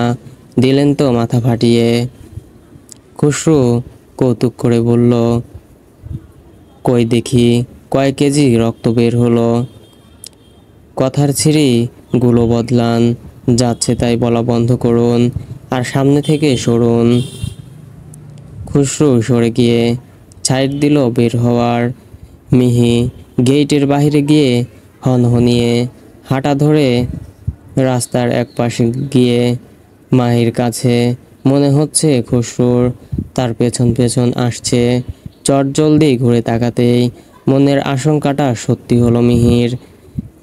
দিলেন তো মাথা ফাটিয়ে। খসরু কৌতুক করে বলল, কই দেখি কয় কেজি রক্ত বের হলো। কথার ছিঁড়ি গুলো বদলান, যাচ্ছে তাই বলা বন্ধ করুন, আর সামনে থেকে সরুন। খসরু সরে গিয়ে সাইড দিল বের হওয়ার। মিহি গেটের বাইরে গিয়ে হনহনিয়ে হাঁটা ধরে রাস্তার এক পাশে গিয়ে মাহির কাছে। মনে হচ্ছে খসরুর তার পেছন পেছন আসছে। চটজলদি ঘুরে তাকাতেই মনের আশঙ্কাটা সত্যি হলো মিহির।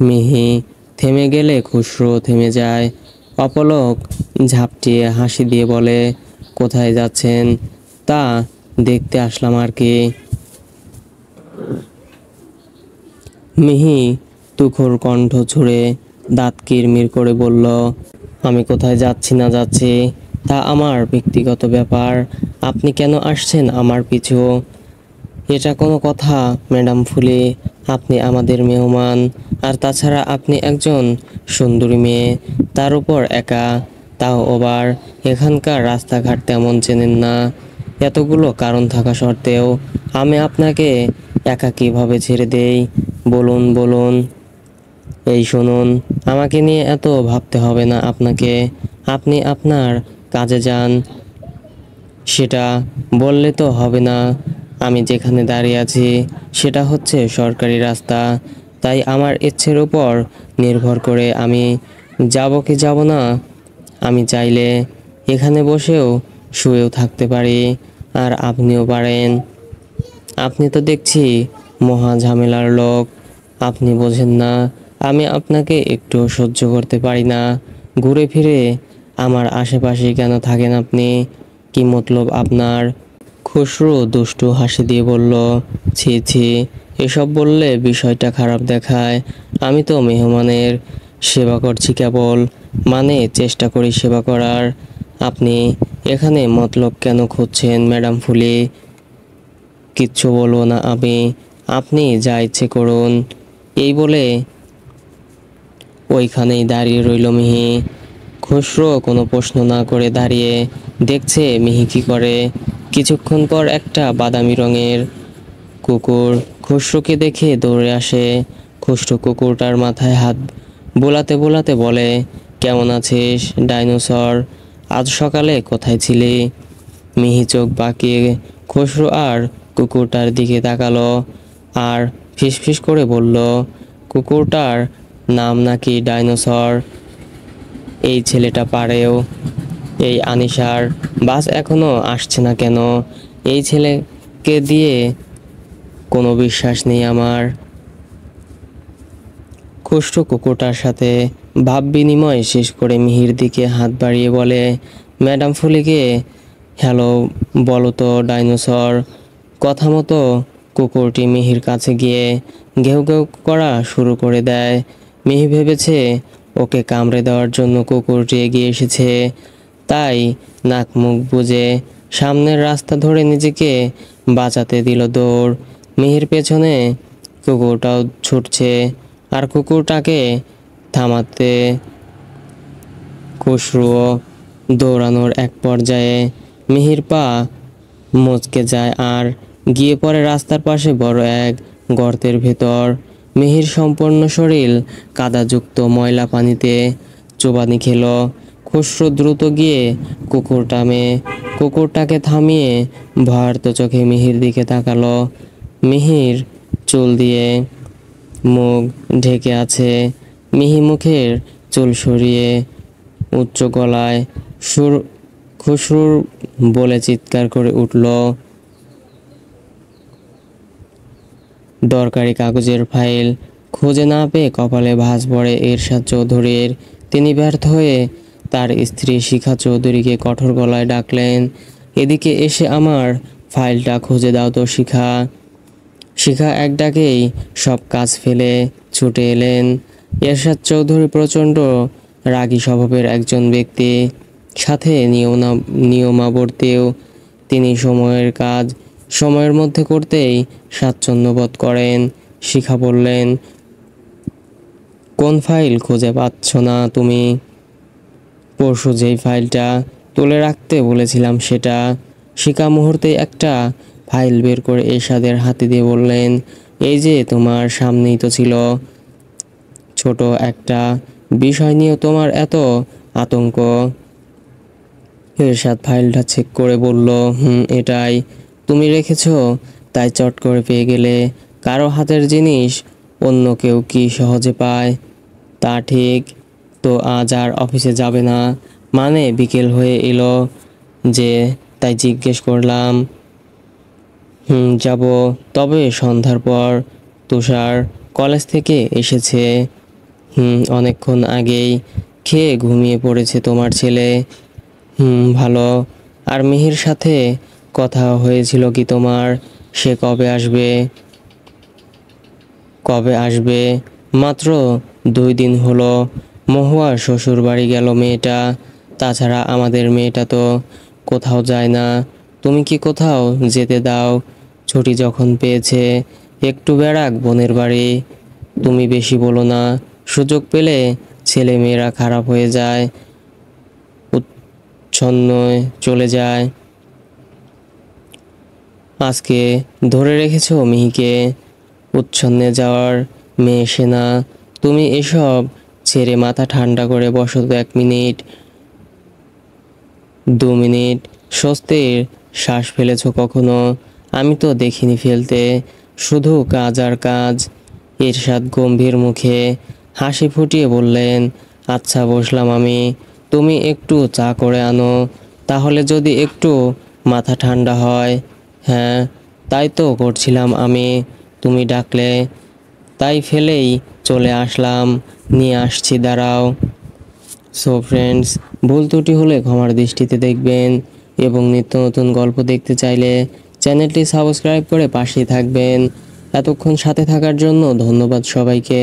মিহি থেমে গেলে খসরু থেমে যায়। অপলক ঝাপটিয়ে হাসি দিয়ে বলে, কোথায় যাচ্ছেন? তা দেখতে আসলাম আর কি। মিহি তুখোর কণ্ঠ ছুঁড়ে দাঁত কিরমির করে বলল, আমি কোথায় যাচ্ছি না যাচ্ছি তা আমার ব্যক্তিগত ব্যাপার। আপনি কেন আসছেন আমার পিছু? এটা কোনো কথা ম্যাডাম ফুলি? আপনি আমাদের মেহমান, আর তাছাড়া আপনি একজন সুন্দরী মেয়ে, তার উপর একা, তাও আবার এখানকার রাস্তাঘাট তেমন চেনেন না। এতগুলো কারণ থাকা সত্ত্বেও আমি আপনাকে একা কিভাবে ছেড়ে দেই? বলুন বলুন। এই শুনুন, আমাকে নিয়ে এত ভাবতে হবে না আপনাকে। আপনি আপনার কাজে যান। সেটা বললে তো হবে না। আমি যেখানে দাঁড়িয়ে আছি সেটা হচ্ছে সরকারি রাস্তা, তাই আমার ইচ্ছের উপর নির্ভর করে আমি যাব কি যাব না। আমি চাইলে এখানে বসেও শুয়েও থাকতে পারি, আর আপনিও পারেন। আপনি তো দেখছি মহা ঝামেলার লোক। আপনি বোঝেন না, আমি আপনাকে একটু সহ্য করতে পারি না। ঘুরে ফিরে আমার আশেপাশে কেন থাকেন আপনি? কি মতলব আপনার? খসরু দুষ্টু হাসি দিয়ে বলল, ছি ছি, এসব বললে বিষয়টা খারাপ দেখায়। আমি তো মেহমানের সেবা করছি কেবল, মানে চেষ্টা করি সেবা করার। আপনি এখানে মতলব কেন খুঁজছেন ম্যাডাম ফুলি? কিচ্ছু বলবো না আমি, আপনি যা ইচ্ছে করুন। এই বলে ওইখানেই দাঁড়িয়ে রইল মিহি। খসরু কোনো প্রশ্ন না করে দাঁড়িয়ে দেখছে মিহি কি করে। কিছুক্ষণ পর একটা বাদামি রঙের কুকুর খসরুকে দেখে দৌড়ে আসে। খসরু কুকুরটার মাথায় হাত বোলাতে বোলাতে বলে, কেমন আছিস ডাইনোসর? আজ সকালে কোথায় ছিলি? মিহি চোখ বাঁকিয়ে খসরু আর কুকুরটার দিকে তাকালো, আর ফিসফিস করে বলল, কুকুরটার নাম নাকি ডাইনোসর? এই ছেলেটা পারেও। এই আনিশার বাস এখনো আসছে না কেন? এই ছেলেকে দিয়ে কোনো বিশ্বাস নেই আমার। খসরু কুকুরটার সাথে ভাব বিনিময় শেষ করে মিহির দিকে হাত বাড়িয়ে বলে, ম্যাডাম ফুলিকে হ্যালো বলো তো ডাইনোসর। কথা মতো কুকুরটি মিহির কাছে গিয়ে ঘেউ ঘেউ করা শুরু করে দেয়। মিহি ভেবেছে ওকে কামড়ে দেওয়ার জন্য কুকুরটি এগিয়ে এসেছে, তাই নাক মুখ বুজে সামনের রাস্তা ধরে নিজেকে বাঁচাতে দিল দৌড়। মিহির পেছনে কুকুরটাও ছুটছে, আর কুকুরটাকে থামাতে খুশরুও দৌড়ানোর এক পর্যায়ে মিহির পা মচকে যায় আর গিয়ে পড়ে রাস্তার পাশে বড় এক গর্তের ভেতর। মিহির সম্পূর্ণ শরীর কাদাযুক্ত ময়লা পানিতে চুবানি খেল। খুশরু দ্রুত গিয়ে কুকুরটাকে থামিয়ে ভয়ার্ত চোখে মিহির দিকে তাকালো। মিহির চুল দিয়ে মুখ ঢেকে আছে। মিহি মুখের চুল সরিয়ে উচ্চ গলায় খুশরুর বলে চিৎকার করে উঠল, দরকারি কাগজের ফাইল খুঁজে না পেয়ে কপালে ভাঁজ পড়ে এরশাদ চৌধুরীর। তিনি ব্যর্থ হয়ে তার স্ত্রী শিখা চৌধুরীকে কঠোর গলায় ডাকলেন, এদিকে এসে আমার ফাইলটা খুঁজে দাও তো শিখা। শিখা এক ডাকেই সব কাজ ফেলে ছুটে এলেন। এরশাদ চৌধুরী প্রচণ্ড রাগী স্বভাবের একজন ব্যক্তি, সাথে নিয়মাবর্তীও। তিনি সময়ের কাজ সময়ের মধ্যে করতেই স্বাচ্ছন্দ্য বোধ করেন। শিখা বললেন, কোন ফাইল খুঁজে পাচ্ছ না তুমি? পরশু যেই ফাইলটা তুলে রাখতে বলেছিলাম সেটা। শিখা মুহূর্তে একটা ফাইল বের করে এরশাদের হাতে দিয়ে বললেন, এই যে তোমার সামনেই তো ছিল। ছোট একটা বিষয় নিয়ে তোমার এত আতঙ্ক? এরশাদ ফাইলটা চেক করে বলল, এটাই। তুমি রেখেছো তাই চট করে পেয়ে গেলে। কারো হাতের জিনিস অন্য কেউ কি সহজে পায়? তা ঠিক। তো আজ আর অফিসে যাবে না? মানে বিকেল হয়ে এলো যে, তাই জিজ্ঞেস করলাম। যাব, তবে সন্ধ্যার পর। তুষার কলেজ থেকে এসেছে। অনেকক্ষণ আগেই খেয়ে ঘুমিয়ে পড়েছে তোমার ছেলে। ভালো। আর মিহির সাথে কথা হয়েছিল কি তোমার? সে কবে আসবে? মাত্র 2 দিন হলো। মহুয়ার শ্বশুর বাড়ি গেল মেয়েটা। তাছাড়া আমাদের মেয়েটা তো কোথাও যায় না। তুমি কি কোথাও যেতে দাও? ছুটি যখন পেয়েছে একটু বেড়াক বোনের বাড়ি। তুমি বেশি বলো না। সুযোগ পেলে ছেলে মেয়েরা খারাপ হয়ে যায়, উচ্ছন্নয় চলে যায়। আজকে ধরে রেখেছো মিহিকে। উচ্ছন্নে যাওয়ার মেয়ে সে না। তুমি এসব ছেড়ে মাথা ঠান্ডা করে বসো তো 1 মিনিট 2 মিনিট। স্বস্তির শ্বাস ফেলেছো কখনো? আমি তো দেখিনি ফেলতে, শুধু কাজ আর কাজ। এরশাদ গম্ভীর মুখে হাসি ফুটিয়ে বললেন, আচ্ছা বসলাম আমি। তুমি একটু চা করে আনো, তাহলে যদি একটু মাথা ঠান্ডা হয়। হ্যাঁ, তাই তো করছিলাম আমি, তুমি ডাকলে তাই ফেলেই চলে আসলাম। নিয়ে আসছি, দাঁড়াও। সো ফ্রেন্ডস, ভুল ত্রুটি হলে ক্ষমার দৃষ্টিতে দেখবেন এবং নিত্য নতুন গল্প দেখতে চাইলে চ্যানেলটি সাবস্ক্রাইব করে পাশেই থাকবেন। এতক্ষণ সাথে থাকার জন্য ধন্যবাদ সবাইকে।